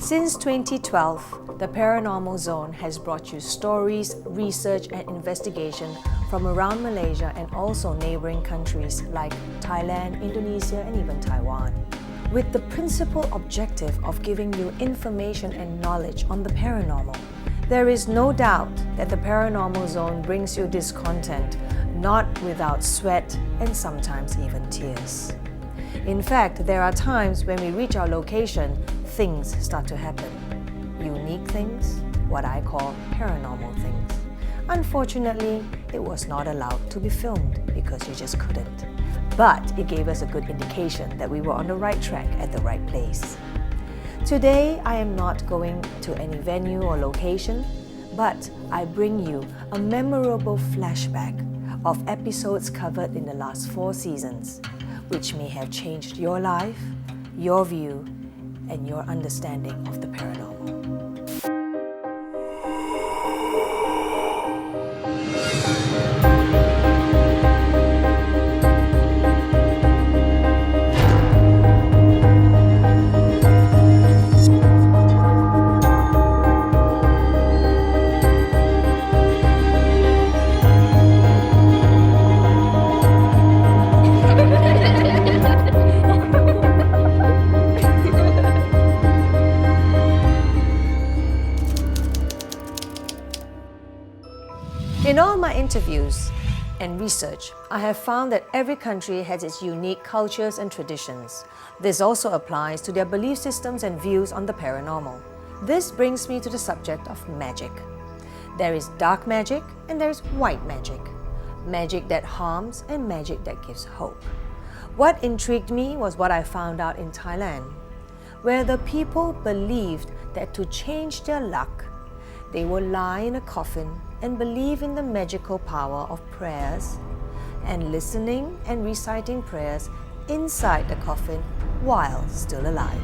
Since 2012, the Paranormal Zone has brought you stories, research and investigation from around Malaysia and also neighboring countries like Thailand, Indonesia and even Taiwan. With the principal objective of giving you information and knowledge on the paranormal, there is no doubt that the Paranormal Zone brings you this content not without sweat and sometimes even tears. In fact, there are times when we reach our location, things start to happen. Unique things, what I call paranormal things. Unfortunately, it was not allowed to be filmed because you just couldn't. But it gave us a good indication that we were on the right track at the right place. Today, I am not going to any venue or location, but I bring you a memorable flashback of episodes covered in the last 4 seasons, which may have changed your life, your view, and your understanding of the paranormal. In all my interviews and research, I have found that every country has its unique cultures and traditions. This also applies to their belief systems and views on the paranormal. This brings me to the subject of magic. There is dark magic and there is white magic. Magic that harms and magic that gives hope. What intrigued me was what I found out in Thailand, where the people believed that to change their luck, they will lie in a coffin and believe in the magical power of prayers and listening and reciting prayers inside the coffin while still alive.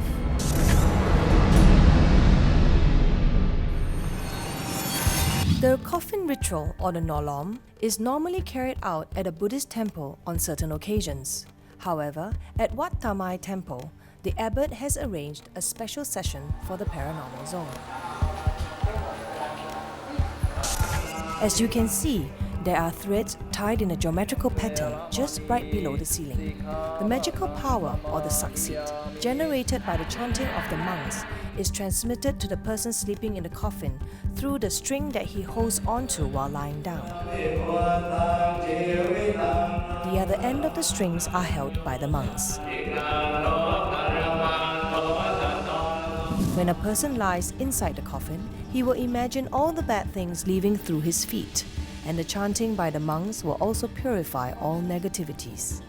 The coffin ritual, or the nolom, is normally carried out at a Buddhist temple on certain occasions. However, at Wat Tamai Temple, the abbot has arranged a special session for the Paranormal Zone. As you can see, there are threads tied in a geometrical pattern just right below the ceiling. The magical power, or the saksit, generated by the chanting of the monks is transmitted to the person sleeping in the coffin through the string that he holds onto while lying down. The other end of the strings are held by the monks. When a person lies inside the coffin, he will imagine all the bad things leaving through his feet, and the chanting by the monks will also purify all negativities.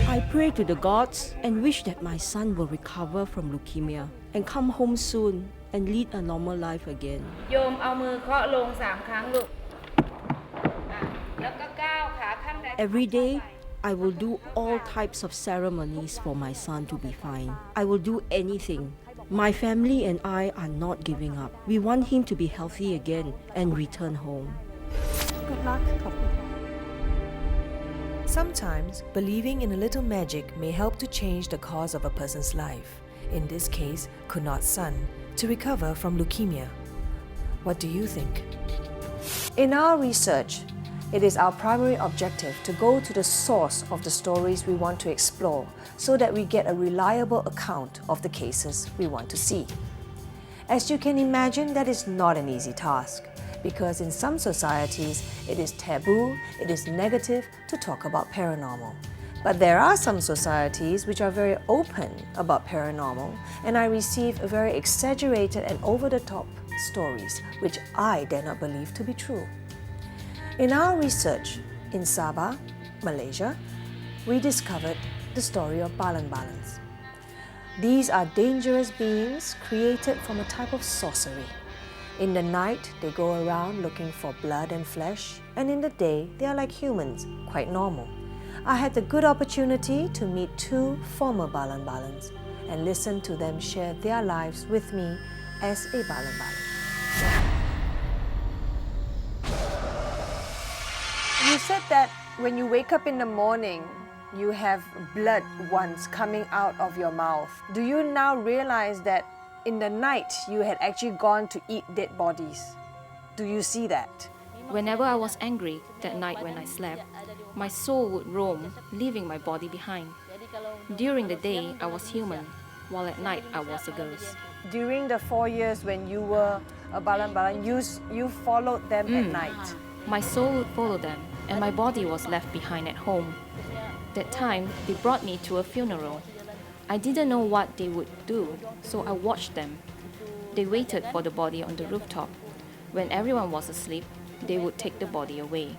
I pray to the gods and wish that my son will recover from leukemia and come home soon and lead a normal life again. โยมเอามือเคาะลง3 ครั้งลูกแล้วก็ก้าวขาข้างใด Every day, I will do all types of ceremonies for my son to be fine. I will do anything. My family and I are not giving up. We want him to be healthy again and return home. Good luck. Sometimes, believing in a little magic may help to change the course of a person's life. In this case, Kunat's son, to recover from leukemia. What do you think? In our research, it is our primary objective to go to the source of the stories we want to explore so that we get a reliable account of the cases we want to see. As you can imagine, that is not an easy task because in some societies, it is taboo, it is negative to talk about paranormal. But there are some societies which are very open about paranormal, and I receive very exaggerated and over-the-top stories which I dare not believe to be true. In our research in Sabah, Malaysia, we discovered the story of balan-balans. These are dangerous beings created from a type of sorcery. In the night, they go around looking for blood and flesh, and in the day, they are like humans, quite normal. I had the good opportunity to meet 2 former balan-balans and listen to them share their lives with me as a balan-balan. You said that when you wake up in the morning, you have blood once coming out of your mouth. Do you now realize that in the night you had actually gone to eat dead bodies? Do you see that? Whenever I was angry that night when I slept, my soul would roam, leaving my body behind. During the day, I was human, while at night I was a ghost. During the 4 years when you were a balan-balan, you followed them at night. My soul would follow them, and my body was left behind at home. That time, they brought me to a funeral. I didn't know what they would do, so I watched them. They waited for the body on the rooftop. When everyone was asleep, they would take the body away.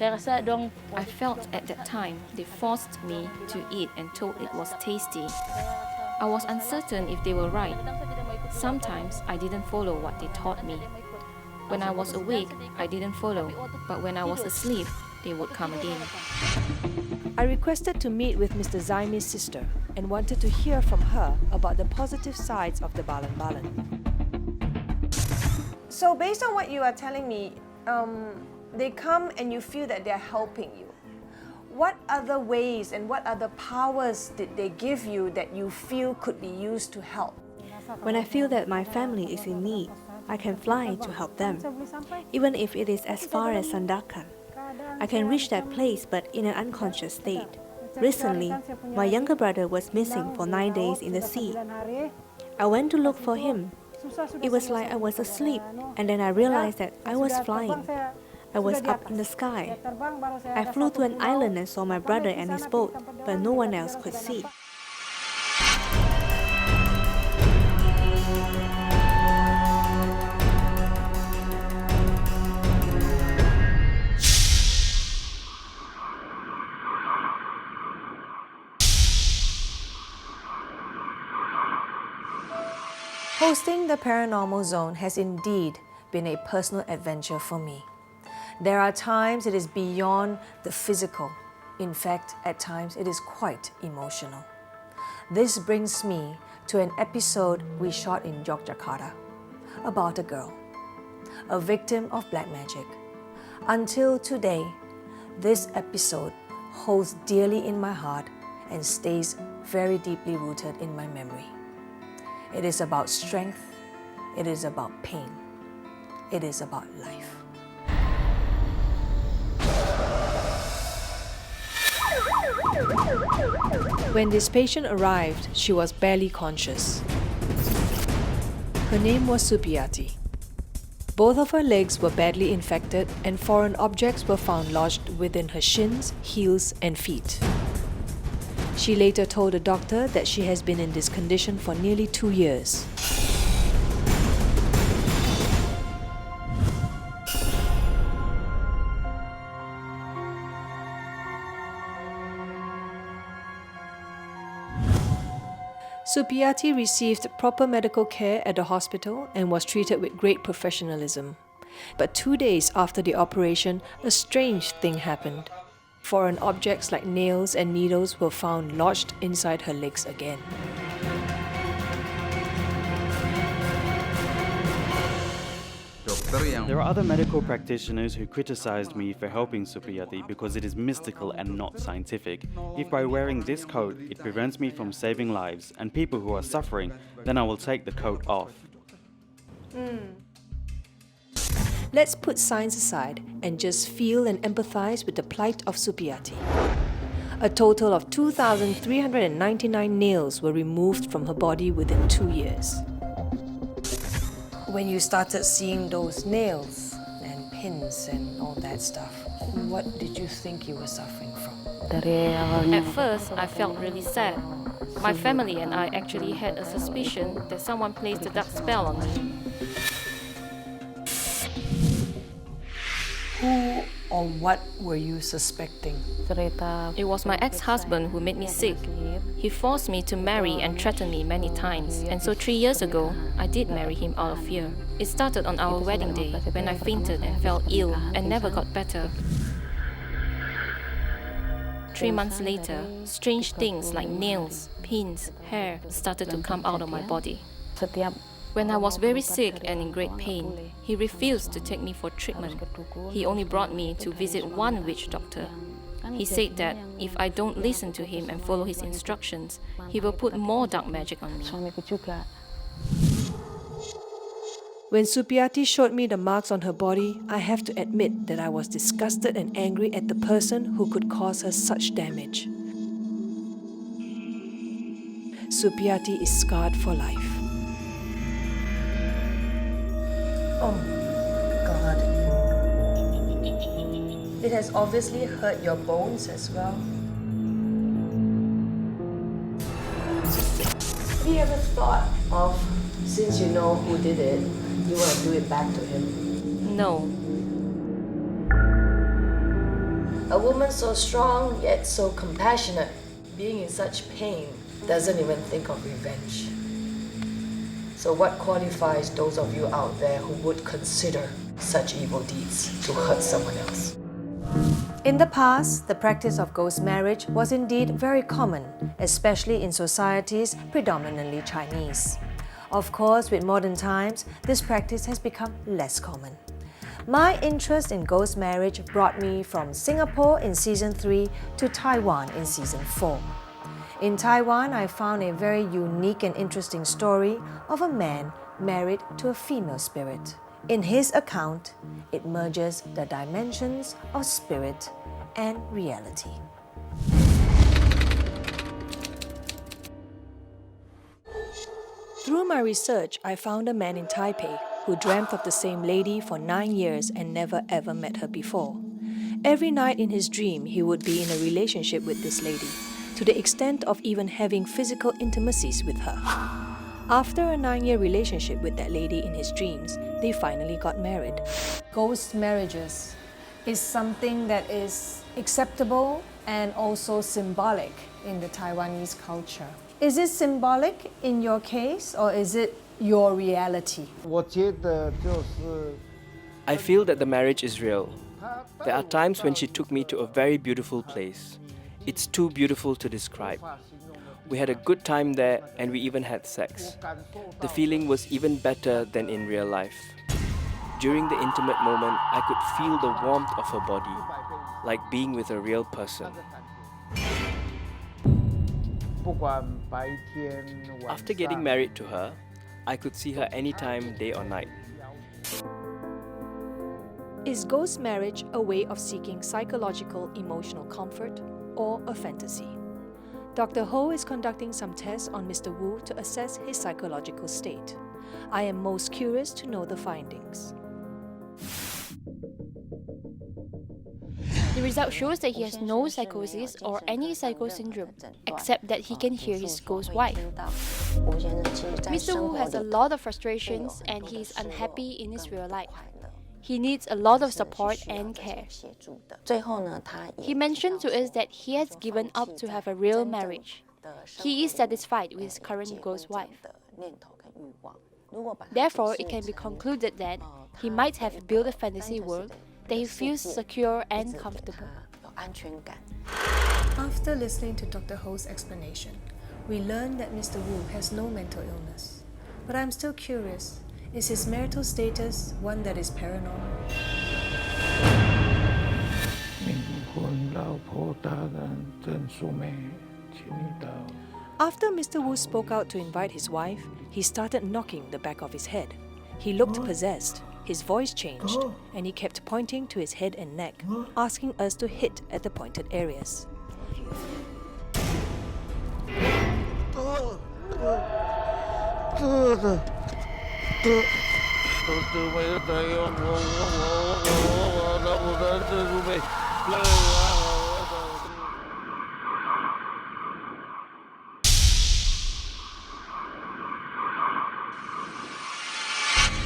I felt at that time they forced me to eat and told it was tasty. I was uncertain if they were right. Sometimes I didn't follow what they taught me. When I was awake, I didn't follow, but when I was asleep, they would come again. I requested to meet with Mr. Zaimi's sister and wanted to hear from her about the positive sides of the balan-balan. So based on what you are telling me, they come and you feel that they're helping you. What other ways and what other powers did they give you that you feel could be used to help? When I feel that my family is in need, I can fly to help them, even if it is as far as Sandakan. I can reach that place but in an unconscious state. Recently, my younger brother was missing for 9 days in the sea. I went to look for him. It was like I was asleep, and then I realized that I was flying. I was up in the sky. I flew to an island and saw my brother and his boat, but no one else could see. Hosting the Paranormal Zone has indeed been a personal adventure for me. There are times it is beyond the physical. In fact, at times it is quite emotional. This brings me to an episode we shot in Yogjakarta about a girl, a victim of black magic. Until today, this episode holds dearly in my heart and stays very deeply rooted in my memory. It is about strength, it is about pain, it is about life. When this patient arrived, she was barely conscious. Her name was Supiati. Both of her legs were badly infected and foreign objects were found lodged within her shins, heels, and feet. She later told the doctor that she has been in this condition for nearly 2 years. Supiati received proper medical care at the hospital and was treated with great professionalism. But 2 days after the operation, a strange thing happened. Foreign objects like nails and needles were found lodged inside her legs again. There are other medical practitioners who criticized me for helping Supiati because it is mystical and not scientific. If by wearing this coat it prevents me from saving lives and people who are suffering, then I will take the coat off. Let's put science aside and just feel and empathize with the plight of Supiati. A total of 2,399 nails were removed from her body within 2 years. When you started seeing those nails and pins and all that stuff, what did you think you were suffering from? At first, I felt really sad. My family and I actually had a suspicion that someone placed a dark spell on me. Who or what were you suspecting? It was my ex-husband who made me sick. He forced me to marry and threatened me many times. And so 3 years ago, I did marry him out of fear. It started on our wedding day when I fainted and fell ill and never got better. 3 months later, strange things like nails, pins, hair started to come out of my body. When I was very sick and in great pain, he refused to take me for treatment. He only brought me to visit one witch doctor. He said that if I don't listen to him and follow his instructions, he will put more dark magic on me. When Supiati showed me the marks on her body, I have to admit that I was disgusted and angry at the person who could cause her such damage. Supiati is scarred for life. Oh, God. It has obviously hurt your bones as well. Have you ever thought of, since you know who did it, you want to do it back to him? No. A woman so strong yet so compassionate, being in such pain, doesn't even think of revenge. So what qualifies those of you out there who would consider such evil deeds to hurt someone else? In the past, the practice of ghost marriage was indeed very common, especially in societies predominantly Chinese. Of course, with modern times, this practice has become less common. My interest in ghost marriage brought me from Singapore in Season 3 to Taiwan in Season 4. In Taiwan, I found a very unique and interesting story of a man married to a female spirit. In his account, it merges the dimensions of spirit and reality. Through my research, I found a man in Taipei who dreamt of the same lady for 9 years and never ever met her before. Every night in his dream, he would be in a relationship with this lady, to the extent of even having physical intimacies with her. After a 9-year relationship with that lady in his dreams, they finally got married. Ghost marriages is something that is acceptable and also symbolic in the Taiwanese culture. Is it symbolic in your case, or is it your reality? I feel that the marriage is real. There are times when she took me to a very beautiful place. It's too beautiful to describe. We had a good time there and we even had sex. The feeling was even better than in real life. During the intimate moment, I could feel the warmth of her body, like being with a real person. After getting married to her, I could see her anytime, day or night. Is ghost marriage a way of seeking psychological, emotional comfort, or a fantasy? Dr. Ho is conducting some tests on Mr. Wu to assess his psychological state. I am most curious to know the findings. The result shows that he has no psychosis or any psycho syndrome, except that he can hear his ghost wife. Mr. Wu has a lot of frustrations and he is unhappy in his real life. He needs a lot of support and care. He mentioned to us that he has given up to have a real marriage. He is satisfied with his current ghost wife. Therefore, it can be concluded that he might have built a fantasy world that he feels secure and comfortable. After listening to Dr. Ho's explanation, we learned that Mr. Wu has no mental illness. But I'm still curious, is his marital status one that is paranormal? After Mr. Wu spoke out to invite his wife, he started knocking the back of his head. He looked possessed. His voice changed, and he kept pointing to his head and neck, asking us to hit at the pointed areas.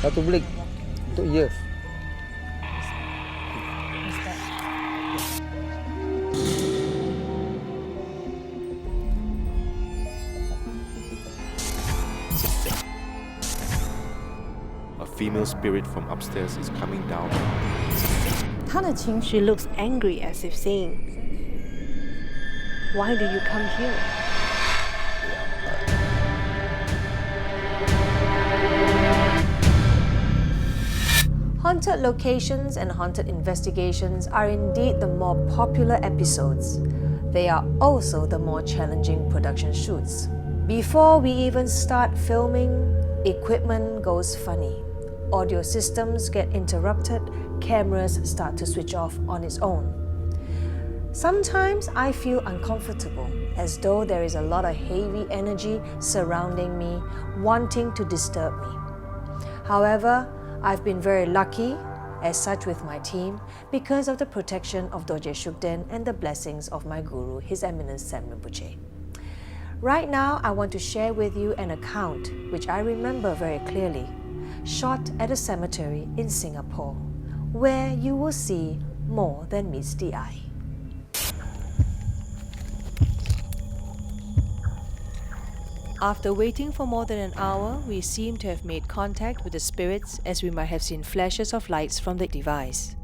Satu blik untuk ya. A female spirit from upstairs is coming down. She looks angry as if saying, "Why do you come here?" Haunted locations and haunted investigations are indeed the more popular episodes. They are also the more challenging production shoots. Before we even start filming, equipment goes funny. Audio systems get interrupted, cameras start to switch off on its own. Sometimes I feel uncomfortable, as though there is a lot of heavy energy surrounding me, wanting to disturb me. However, I've been very lucky, as such with my team, because of the protection of Dorje Shugden and the blessings of my guru, His Eminence Sam Rinpoche. Right now, I want to share with you an account which I remember very clearly, shot at a cemetery in Singapore, where you will see more than meets the eye. After waiting for more than an hour, we seem to have made contact with the spirits, as we might have seen flashes of lights from the device.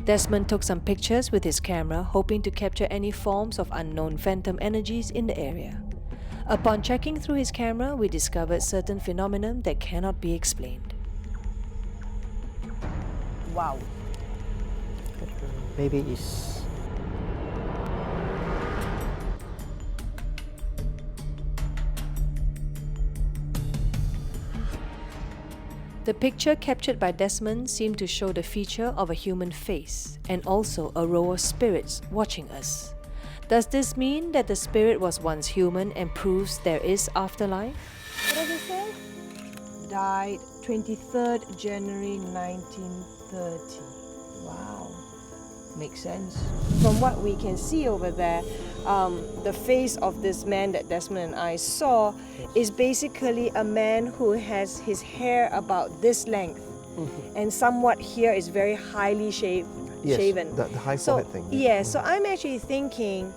Desmond took some pictures with his camera, hoping to capture any forms of unknown phantom energies in the area. Upon checking through his camera, we discovered certain phenomena that cannot be explained. Wow. Maybe it's The picture captured by Desmond seemed to show the feature of a human face and also a row of spirits watching us. Does this mean that the spirit was once human and proves there is afterlife? What does it say? Died 23rd January 1930. Wow. Makes sense. From what we can see over there, the face of this man that Desmond and I saw is basically a man who has his hair about this length, and somewhat here is very highly shaven. The high forehead thing. Yeah, so I'm actually thinking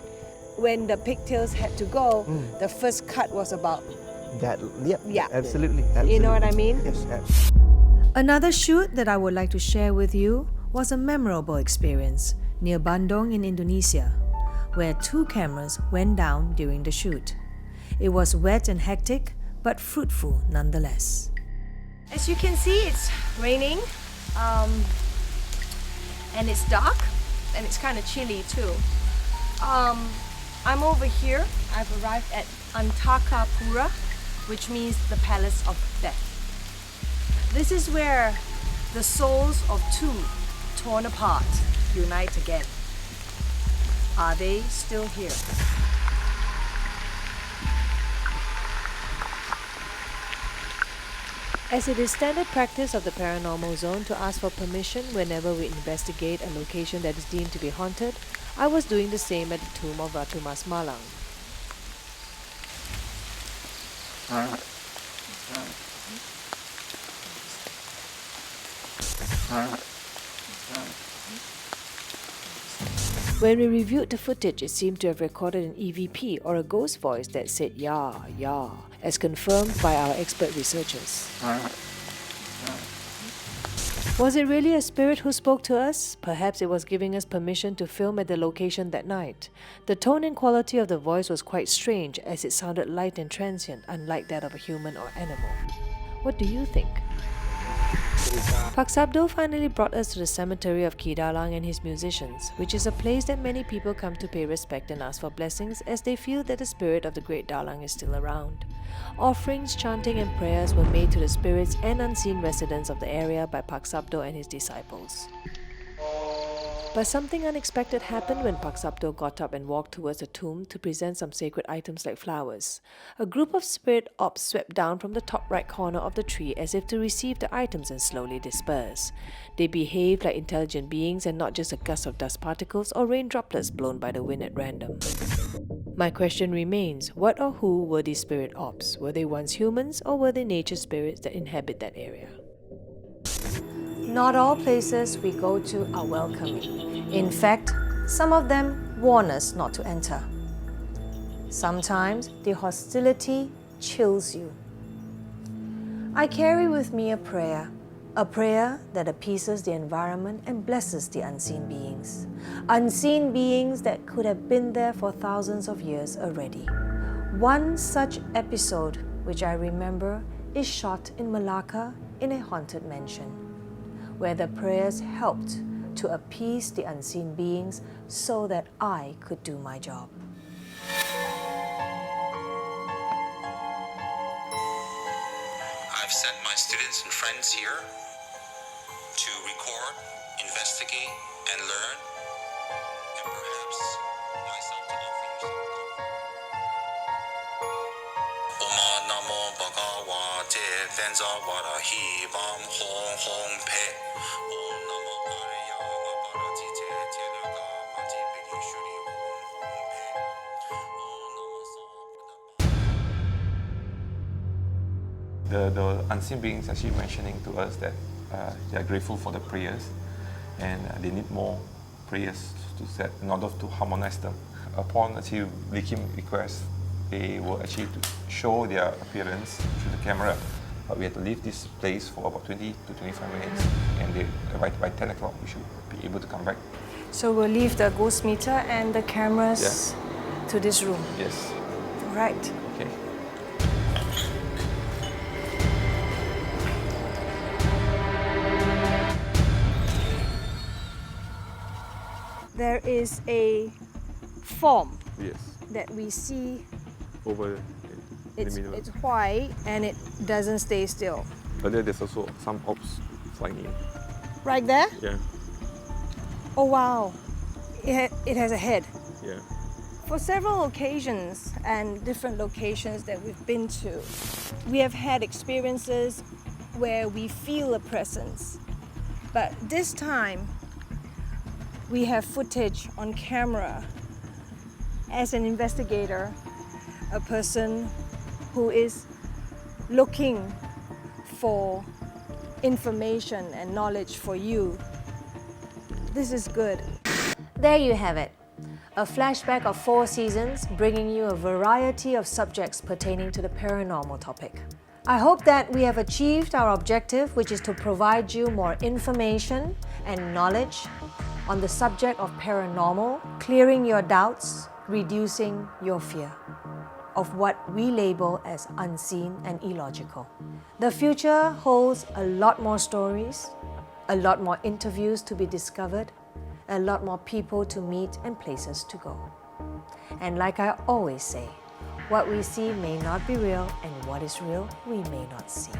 when the pigtails had to go, the first cut was about That, yeah, Yeah. absolutely. You know what I mean? Yes, absolutely. Another shoot that I would like to share with you was a memorable experience near Bandung in Indonesia, where 2 cameras went down during the shoot. It was wet and hectic, but fruitful nonetheless. As you can see, it's raining, and it's dark, and it's kind of chilly too. I'm over here. I've arrived at Antakapura, which means the Palace of Death. This is where the souls of 2 torn apart unite again. Are they still here? As it is standard practice of the Paranormal Zone to ask for permission whenever we investigate a location that is deemed to be haunted, I was doing the same at the tomb of Ratu Mas Malang. When we reviewed the footage, it seemed to have recorded an EVP or a ghost voice that said "ya, ya," as confirmed by our expert researchers. Was it really a spirit who spoke to us? Perhaps it was giving us permission to film at the location that night. The tone and quality of the voice was quite strange, as it sounded light and transient, unlike that of a human or animal. What do you think? Pak Sabdo finally brought us to the cemetery of Ki Dalang and his musicians, which is a place that many people come to pay respect and ask for blessings, as they feel that the spirit of the great Dalang is still around. Offerings, chanting and prayers were made to the spirits and unseen residents of the area by Pak Sabdo and his disciples. But something unexpected happened when Pak Sabdo got up and walked towards the tomb to present some sacred items like flowers. A group of spirit ops swept down from the top right corner of the tree as if to receive the items and slowly disperse. They behaved like intelligent beings and not just a gust of dust particles or rain droplets blown by the wind at random. My question remains, what or who were these spirit ops? Were they once humans or were they nature spirits that inhabit that area? Not all places we go to are welcoming. In fact, some of them warn us not to enter. Sometimes the hostility chills you. I carry with me a prayer that appeases the environment and blesses the unseen beings that could have been there for thousands of years already. One such episode, which I remember, is shot in Melaka in a haunted mansion. where the prayers helped to appease the unseen beings so that I could do my job. I've sent my students and friends here to record, investigate, and learn, and perhaps myself to offer you some comfort. Oma namo bhagavate venza varahi vam hong hong pe. Om namo arya aparatite teluga mati pedi shuri hong hong pe. Om namo The unseen beings actually mentioning to us that they are grateful for the prayers and they need more prayers to set in order to harmonize them. Upon actually making requests, they will actually to show their appearance through the camera. But we had to leave this place for about 20 to 25 minutes, and by 10 o'clock we should be able to come back. So we'll leave the ghost meter and the cameras to this room. Yes. Right. Okay. There is a form Yes. that we see. Over in the middle. It's white and it doesn't stay still. But there's also some orbs flying in. Right there? Yeah. Oh wow. It has a head. Yeah. For several occasions and different locations that we've been to, we have had experiences where we feel a presence. But this time, we have footage on camera. As an investigator, a person who is looking for information and knowledge for you. This is good. There you have it. A flashback of 4 seasons, bringing you a variety of subjects pertaining to the paranormal topic. I hope that we have achieved our objective, which is to provide you more information and knowledge on the subject of paranormal, clearing your doubts, reducing your fear of what we label as unseen and illogical. The future holds a lot more stories, a lot more interviews to be discovered, a lot more people to meet and places to go. And like I always say, what we see may not be real, and what is real we may not see.